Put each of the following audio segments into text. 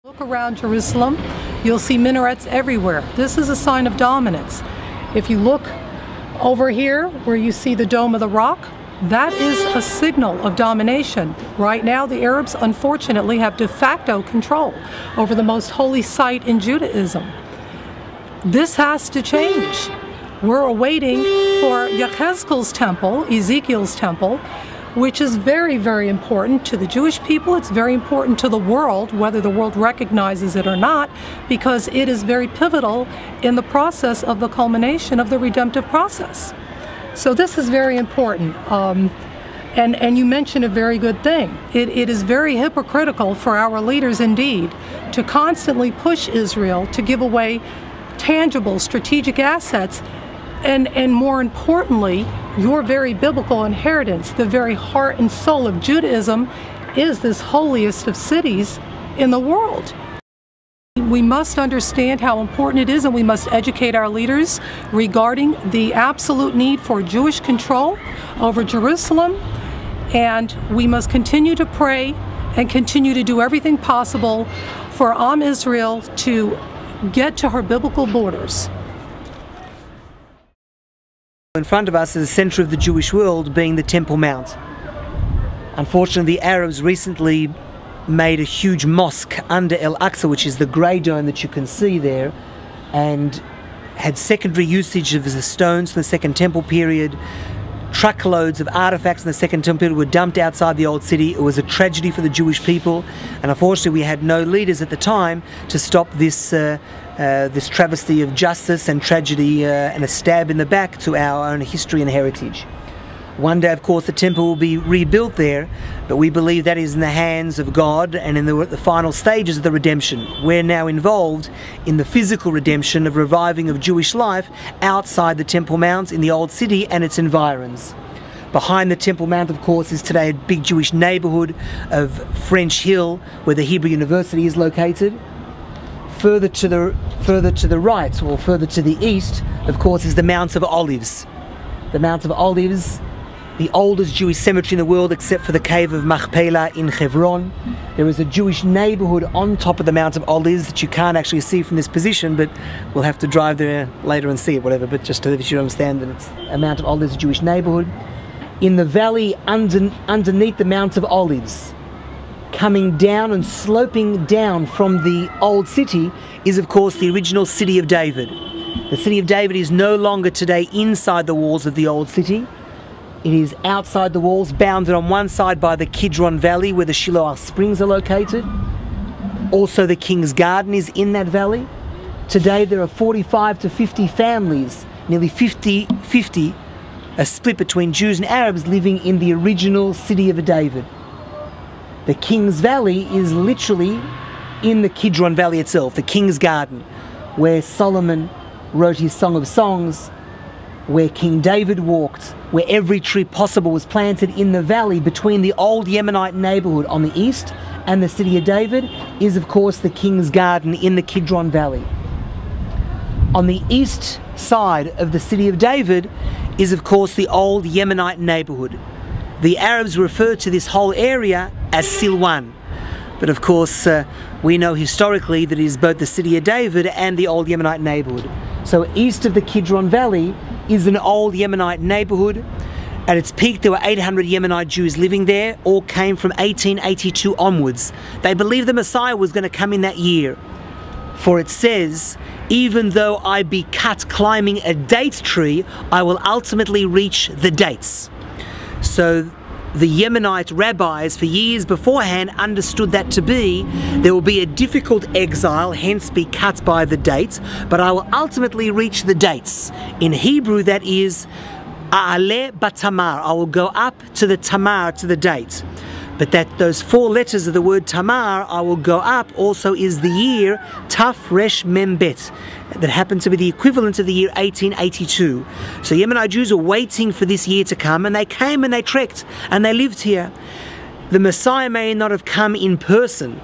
Look around Jerusalem, you'll see minarets everywhere. This is a sign of dominance. If you look over here where you see the Dome of the Rock, that is a signal of domination. Right now, the Arabs unfortunately have de facto control over the most holy site in Judaism. This has to change. We're awaiting for Yechezkel's temple, Ezekiel's temple, which is very, very important to the Jewish people. It's very important to the world, whether the world recognizes it or not, because it is very pivotal in the process of the culmination of the redemptive process. So this is very important. And you mentioned a very good thing. It is very hypocritical for our leaders indeed to constantly push Israel to give away tangible strategic assets and more importantly, your very biblical inheritance, the very heart and soul of Judaism, is this holiest of cities in the world. We must understand how important it is, and we must educate our leaders regarding the absolute need for Jewish control over Jerusalem, and we must continue to pray and continue to do everything possible for Am Israel to get to her biblical borders. In front of us is the center of the Jewish world, being the Temple Mount. Unfortunately, the Arabs recently made a huge mosque under Al-Aqsa, which is the grey dome that you can see there, and had secondary usage of the stones from the Second Temple period. Truckloads of artifacts in the Second Temple period were dumped outside the old city. It was a tragedy for the Jewish people, and unfortunately we had no leaders at the time to stop this this travesty of justice and tragedy and a stab in the back to our own history and heritage. One day, of course, the temple will be rebuilt there, but we believe that is in the hands of God and in the final stages of the redemption. We're now involved in the physical redemption of reviving of Jewish life outside the Temple Mount in the Old City and its environs. Behind the Temple Mount, of course, is today a big Jewish neighborhood of French Hill, where the Hebrew University is located. Further to the right, or further to the east, of course, is the Mount of Olives. The Mount of Olives, the oldest Jewish cemetery in the world except for the cave of Machpelah in Hebron. There is a Jewish neighborhood on top of the Mount of Olives that you can't actually see from this position, but we'll have to drive there later and see it, whatever, but just to let you understand that it's a Mount of Olives, a Jewish neighborhood. In the valley underneath the Mount of Olives, coming down and sloping down from the old city, is of course the original city of David. The city of David is no longer today inside the walls of the old city. It is outside the walls, bounded on one side by the Kidron Valley where the Shiloah Springs are located. Also the King's Garden is in that valley. Today there are 45 to 50 families, nearly 50-50, a split between Jews and Arabs living in the original city of David. The King's Valley is literally in the Kidron Valley itself, the King's Garden, where Solomon wrote his Song of Songs, where King David walked, where every tree possible was planted in the valley between the old Yemenite neighborhood on the east and the city of David, is of course the King's Garden in the Kidron Valley. On the east side of the city of David is of course the old Yemenite neighborhood. The Arabs refer to this whole area as Silwan, but of course we know historically that it is both the city of David and the old Yemenite neighborhood. So east of the Kidron Valley is an old Yemenite neighborhood. At its peak there were 800 Yemenite Jews living there, all came from 1882 onwards. They believed the Messiah was going to come in that year. For it says, even though I be cut climbing a date tree, I will ultimately reach the dates. So the Yemenite rabbis for years beforehand understood that to be, there will be a difficult exile, hence be cut by the dates, but I will ultimately reach the dates. In Hebrew that is, A'aleh batamar, I will go up to the Tamar, to the date. But that those four letters of the word Tamar, I will go up, also is the year Taf Resh Mem Bet, that happened to be the equivalent of the year 1882. So Yemenite Jews were waiting for this year to come, and they came and they trekked and they lived here. The Messiah may not have come in person,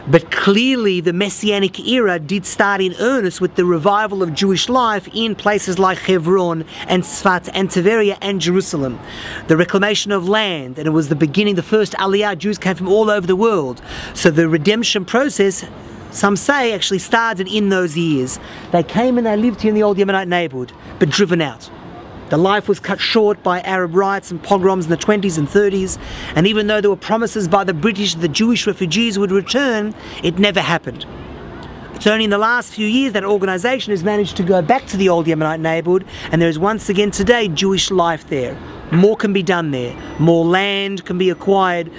but clearly the Messianic era did start in earnest with the revival of Jewish life in places like Hebron and Tzfat and Tiberia and Jerusalem. The reclamation of land, and it was the beginning, the first Aliyah. Jews came from all over the world. So the redemption process some say actually started in those years. They came and they lived here in the old Yemenite neighbourhood, but driven out. The life was cut short by Arab riots and pogroms in the 20s and 30s, and even though there were promises by the British that the Jewish refugees would return, it never happened. It's only in the last few years that organisation has managed to go back to the old Yemenite neighbourhood, and there is once again today Jewish life there. More can be done there. More land can be acquired.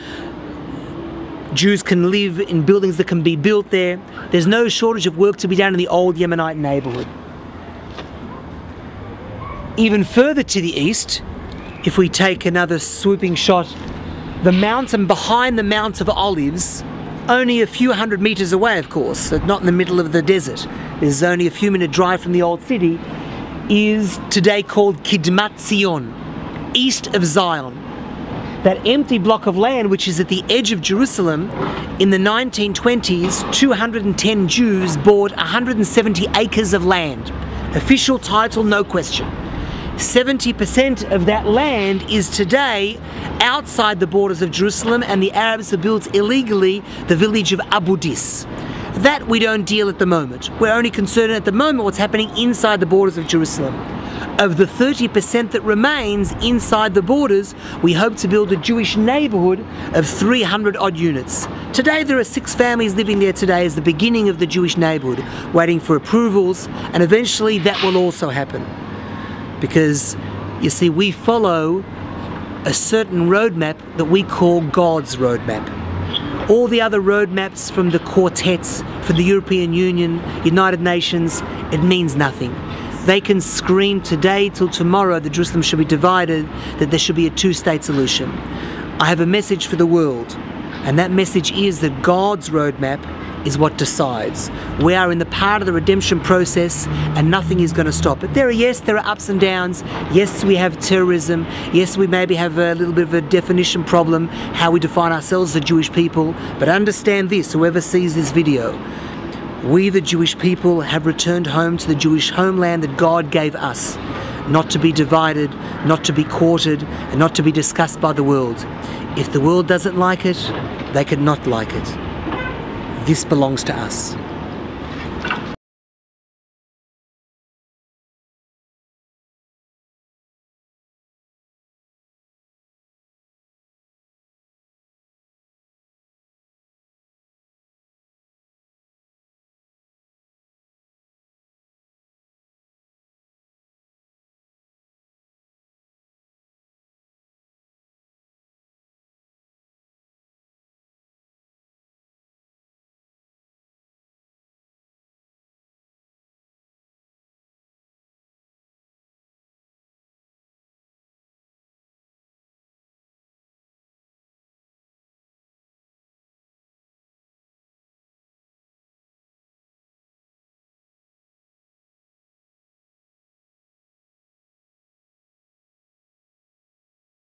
Jews can live in buildings that can be built there. There's no shortage of work to be done in the old Yemenite neighbourhood. Even further to the east, if we take another swooping shot, the mountain behind the Mount of Olives, only a few hundred metres away of course, so not in the middle of the desert, there's only a few minute drive from the old city, is today called Kidmat Zion, east of Zion. That empty block of land which is at the edge of Jerusalem, in the 1920s, 210 Jews bought 170 acres of land. Official title, no question. 70% of that land is today outside the borders of Jerusalem, and the Arabs have built illegally the village of Abu Dis. That we don't deal at the moment. We're only concerned at the moment what's happening inside the borders of Jerusalem. Of the 30% that remains inside the borders, we hope to build a Jewish neighbourhood of 300 odd units. Today there are 6 families living there today as the beginning of the Jewish neighbourhood, waiting for approvals, and eventually that will also happen. Because, you see, we follow a certain roadmap that we call God's roadmap. All the other roadmaps from the quartets, from the European Union, United Nations, it means nothing. They can scream today till tomorrow that Jerusalem should be divided, that there should be a 2-state solution. I have a message for the world, and that message is that God's roadmap is what decides. We are in the part of the redemption process, and nothing is going to stop it. There are ups and downs. Yes, we have terrorism. Yes, we maybe have a little bit of a definition problem, how we define ourselves as the Jewish people. But understand this, whoever sees this video, we the Jewish people have returned home to the Jewish homeland that God gave us, not to be divided, not to be courted, and not to be discussed by the world. If the world doesn't like it, they could not like it. This belongs to us.